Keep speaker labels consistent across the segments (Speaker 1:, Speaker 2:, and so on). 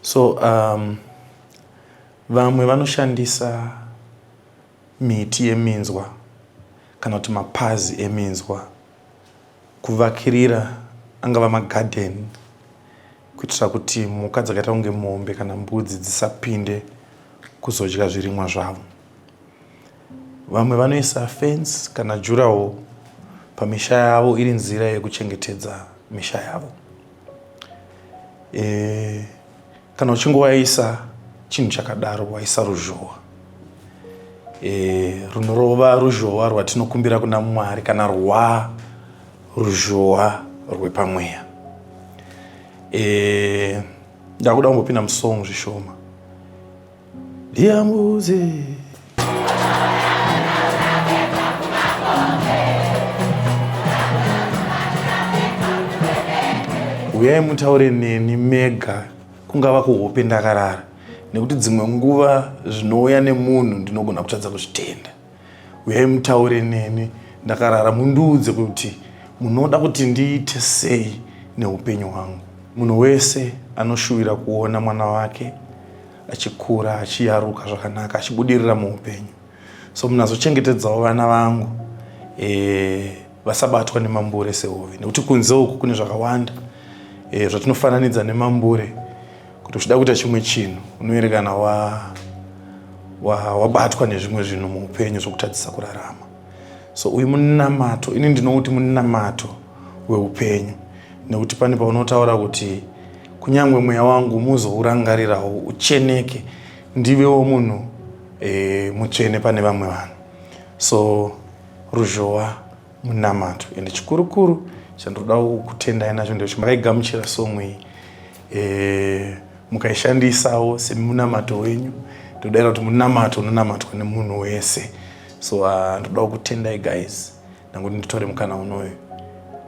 Speaker 1: So vamwe vanoshandisa miti yeminzwa kana kuti mapazi eminzwa kuvakirira angava magadheni kuitira kuti mhuka dzakaita kunge mombe kana mbudzi dzisapinde kuzodya zvirimwa zvavo. Vamwe vanoisa fence kana jurawo pamisha yavo iri nzira yekuchengetedza misha yavo. Kana uchinge waisa chinhu chakadaro, waisa ruzhowa, runorova ruzhowa rwatinokumbira kuna Mwari kana ruzhowa rwepamweya. Ndakuda kumbopinda musong zvishoma. Ndiambuze uyai mutaure neni mega kungava kuhope ndakarara, nekuti dzimwe nguva zvinouya nemunhu ndinogona kutadza kuzvitenda. Uyai mutaure neni ndakarara, mundiudze kuti munoda kuti ndiite sei neupenyu hwangu. Munhu wese anoshuvira kuona mwana wake achikura, achiyaruka zvakanaka, achibudirira muupenyu. So munazochengetedzawo vana vangu vasabatwa nemambure sehove, nekuti kunze uku kune zvakawanda zvatinofananidza nemambure. Kuti uchida kuita chimwe chinhu unoerekana wabatwa nezvimwe zvinhu muupenyu zvokutadzisa kurarama. So uyu munamato, ini ndinouti munamato weupenyu, nekuti pane paunotaura kuti kunyange mweya wangu muzourangarirawo ucheneke, ndivewo munhu mutsvene pane vamwe vanhu. So ruzhowa munamato, ende chikurukuru chandoda kutendai nacho ndechoti makaigamuchira song iyi mukaishandisawo semunamato wenyu. Ndodaira kuti munamato unonamatwa nemunhu wese. So ndoda kutendai guys, nangu nditore mukana unoyu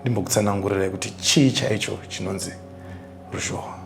Speaker 1: ndimbokutsanangurirai kuti chii chaicho chinonzi ruzhowa.